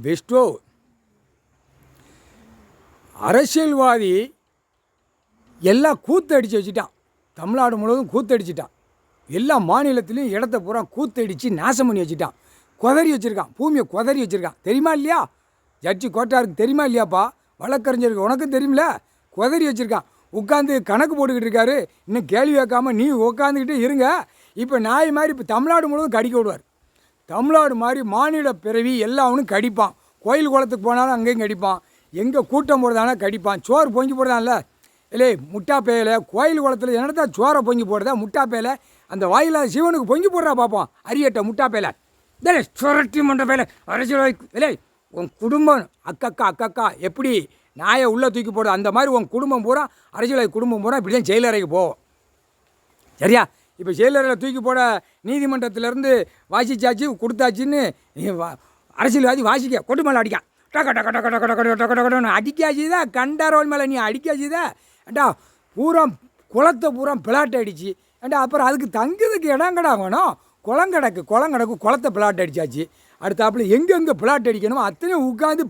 பெஸ்ட்டோ அரசியல்வாதி எல்லாம் கூத்தடிச்சு வச்சுட்டான். தமிழ்நாடு முழுவதும் கூத்தடிச்சிட்டான். எல்லா மாநிலத்திலையும் இடத்த பூரா கூத்தடிச்சு நாசம் பண்ணி வச்சுட்டான். குதறி வச்சுருக்கான், பூமியை குதறி வச்சுருக்கான். தெரியுமா இல்லையா? ஜட்ஜி கோட்டாருக்கு தெரியுமா இல்லையாப்பா? வழக்கறிஞருக்கு உனக்கும் தெரியுமில்ல? குதறி வச்சுருக்கான். உட்காந்து கணக்கு போட்டுக்கிட்டு இருக்காரு. இன்னும் கேள்வி வைக்காமல் நீ உட்காந்துக்கிட்டு இருங்க. இப்போ நாய் மாதிரி இப்போ தமிழ்நாடு முழுவதும் கடிக்க விடுவார். தமிழ்நாடு மாதிரி மாநில பிறவி எல்லாவனும் கடிப்பான். கோயில் குளத்துக்கு போனாலும் அங்கேயும் கடிப்பான். எங்கே கூட்டம் போடுறதானா கடிப்பான். சோறு பொங்கி போடுதான்ல, இல்லை முட்டா பேயில கோயில் குளத்தில் என்னடா சோறை பொங்கி போடுறதா? முட்டா பேயில அந்த வாயில சிவனுக்கு பொங்கி போடுறா பார்ப்போம். அரியட்ட முட்டா பேயில இல்லை சுரட்டி மண்ட பேயில அரசியல் இல்லை. உன் குடும்பம் அக்கக்கா எப்படி நாயை உள்ளே தூக்கி போடு அந்த மாதிரி உன் குடும்பம் பூரா அரசியல்வாதி குடும்பம் பூரா இப்படி தான் ஜெயிலறைக்கு போவோம். சரியா? இப்போ ஜெயிலறையில் தூக்கி போட நீதிமன்றத்திலேருந்து வாசிச்சாச்சு கொடுத்தாச்சின்னு அரசியல்வாதி வாசிக்க கொட்டு மேலே அடிக்கான். டக்க டக்க டக்க டக்க டக்க டக்க டக்கன்னு அடிக்காச்சுதான். கண்டாரோல் மேலே நீ அடிக்காச்சுதான். ஏண்டா பூரா குளத்தை பூரா பிளாட் அடிச்சு ஏண்டா அப்புறம் அதுக்கு தங்குறதுக்கு இடங்கடா வேணும். குளம் கிடக்கு குளத்தை பிளாட் அடித்தாச்சு. அடுத்தாப்புல எங்கெங்கே பிளாட் அடிக்கணுமோ அத்தனையும் உட்காந்து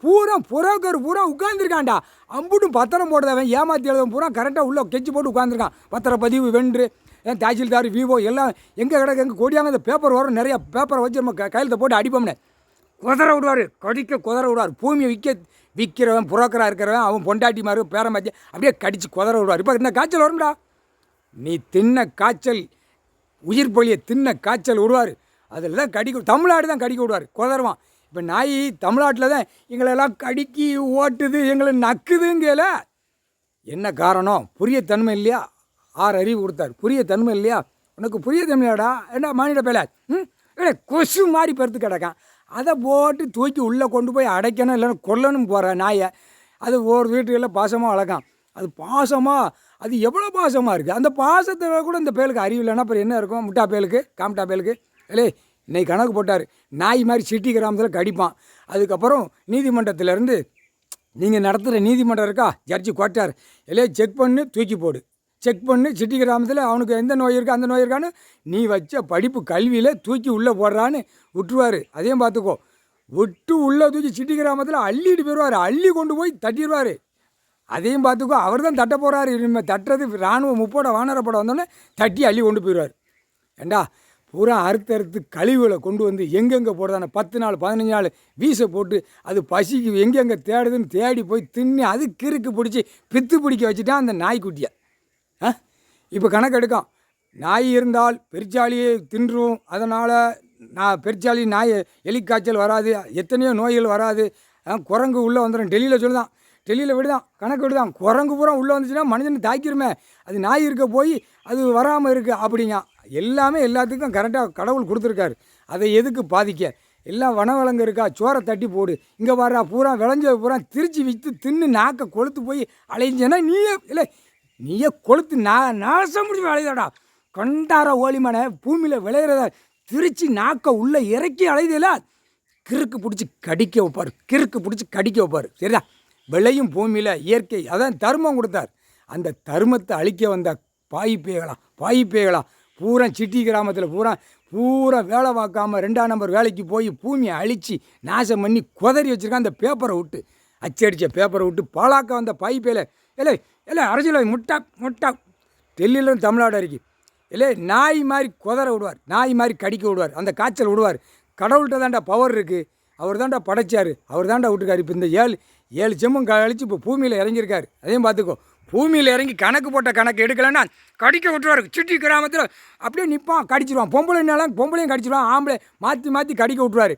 பூரா புரோக்கர் பூரா உட்காந்துருக்கான்டா. அம்புட்டும் பத்திரம் போடுறவன் ஏமாற்றி எழுதவன் பூரா கரெக்டாக உள்ளே கெச்சு போட்டு உட்காந்துருக்கான். பத்திரப்பதிவு வென்று தாசில்தார் விவோ எல்லாம் எங்கே கிடக்கு எங்கே கொடியாங்க அந்த பேப்பர் வரும். நிறையா பேப்பரை வச்சு நம்ம கையெழுத்தை போட்டு அடிப்போம்னே குதிரை விடுவார். குதிரை விடுவார். பூமியை விற்கிறவன் புரோக்கராக இருக்கிறவன் அவன் பொண்டாட்டி மாதிரி பேரமாத்தி அப்படியே கடித்து குதிரை விடுவார். இப்போ இந்த காய்ச்சல் வரும்டா. நீ தின்ன காய்ச்சல் உயிர் பொலியை தின்ன காய்ச்சல் விடுவார். அதில் தான் தமிழ்நாடு தான் கடிக்க விடுவார். குதருவான். இப்போ நாய் தமிழ்நாட்டில் தான் எங்களெல்லாம் கடிக்கி ஓட்டுது, எங்களை நக்குதுங்கல. என்ன காரணம்? புரிய தன்மை இல்லையா? 6 அறிவு கொடுத்தார். புரிய தன்மை இல்லையா? உனக்கு புரிய தன்மையாடா? என்ன மானிட பேல இல்லை கொசு மாதிரி பெருத்து கிடக்கான். அதை போட்டு தூக்கி உள்ளே கொண்டு போய் அடைக்கணும் இல்லைன்னா கொல்லணும் போகிற நாயை. அது ஒரு வீட்டுகளில் பாசமாக வளர்க்கான். அது பாசமாக அது எவ்வளோ பாசமாக இருக்குது. அந்த பாசத்தில் கூட இந்த பேலுக்கு அறிவு இல்லைன்னா அப்புறம் என்ன இருக்கும்? முட்டா பேலுக்கு காமிட்டா பேலுக்கு இல்லை. இன்னைக்கு கணக்கு போட்டார். நாய் மாதிரி சிட்டி கிராமத்தில் கடிப்பான். அதுக்கப்புறம் நீதிமன்றத்திலேருந்து நீங்கள் நடத்துகிற நீதிமன்றம் இருக்கா, ஜட்ஜி கோட்டார் இல்லையே செக் பண்ணி தூக்கி போடு. செக் பண்ணி சிட்டி கிராமத்தில் அவனுக்கு எந்த நோய் இருக்கா அந்த நோய் இருக்கான்னு நீ வச்ச படிப்பு கல்வியில் தூக்கி உள்ளே போடுறான்னு விட்டுருவார். அதையும் பார்த்துக்கோ. விட்டு உள்ளே தூக்கி சிட்டி கிராமத்தில் அள்ளிட்டு போயிடுவார். அள்ளி கொண்டு போய் தட்டிடுவார். அதையும் பார்த்துக்கோ. அவர் தான் தட்ட போகிறாரு. இனிமேல் தட்டுறது இராணுவ முப்போட வானரப்படம் வந்தோடனே தட்டி அள்ளி கொண்டு போயிடுவார். ஏண்டா பூரா அறுத்தறுத்து கழிவுகளை கொண்டு வந்து எங்கெங்கே போடுறதான 10 நாள் 15 நாள் வீசை போட்டு அது பசிக்கு எங்கெங்கே தேடுதுன்னு தேடி போய் தின்னு அது கிறுக்கு பிடிச்சி பித்து பிடிக்க வச்சுட்டான் அந்த நாய்க்குட்டியை. இப்போ கணக்கு எடுக்கும். நாய் இருந்தால் பெருச்சாலியை தின்றும். அதனால் பெருச்சாலி நாய் எலிக்காய்ச்சல் வராது, எத்தனையோ நோய்கள் வராது. குரங்கு உள்ளே வந்துடும். டெல்லியில் சொல்லுதான், டெல்லியில் விடுதான் கணக்கு விடுதான். குரங்கு பூரா உள்ளே வந்துச்சுன்னா மனிதனை தாக்கிருமே. அது நாய் இருக்க போய் அது வராமல் இருக்குது அப்படிங்க. எல்லாமே எல்லாத்துக்கும் கரெக்டாக கடவுள் கொடுத்துருக்காரு. அதை எதுக்கு பாதிக்க? எல்லாம் வனவளங்க இருக்கா, சோறை தட்டி போடு. இங்கே வர்றா பூரா விளைஞ்ச பூரா திருச்சி விற்று தின்னு நாக்க கொளுத்து போய் அலைஞ்சேன்னா நீயே கொளுத்து நாசம் முடிஞ்சு அலைதாடா. கண்டார ஓலிமான பூமியில் விளையிறத திருச்சி நாக்க உள்ளே இறக்கி அலைதல கிறுக்கு பிடிச்சி கடிக்க வைப்பார். சரிதா? விளையும் பூமியில் இயற்கை அதான் தர்மம் கொடுத்தார். அந்த தர்மத்தை அழிக்க வந்த பாயிப்பேகளா பூரா சிட்டி கிராமத்தில் பூரா வேலை பார்க்காம 2ஆம் நம்பர் வேலைக்கு போய் பூமியை அழித்து நாசம் பண்ணி குதறி வச்சுருக்கான். அந்த பேப்பரை விட்டு அச்சடித்த பேப்பரை விட்டு பாலாக்க வந்த பாயிப்பேல இல்லை அரசியல் முட்டா டெல்லியிலும் தமிழ்நாடு அறிக்கை இல்லை. நாய் மாதிரி குதற விடுவார். நாய் மாதிரி கடிக்க விடுவார். அந்த காய்ச்சல் விடுவார். கடவுள்கிட்ட தாண்டா பவர் இருக்குது. அவர் தாண்டா படைச்சார். அவர் தாண்டா விட்டுருக்காரு. இப்போ இந்த 7 செம்மும் கழிச்சு இப்போ பூமியில் இறங்கியிருக்காரு. அதையும் பார்த்துக்கோ. பூமியில் இறங்கி கணக்கு போட்ட கணக்கு எடுக்கலைன்னா கடிக்க விட்டுருவார். சிட்டி கிராமத்தில் அப்படியே நிற்பான், கடிச்சிடுவான். பொம்பளைனாலும் பொம்பளையும் கடிச்சிடுவான். ஆம்பளை மாற்றி கடிக்க விட்டுருவார்.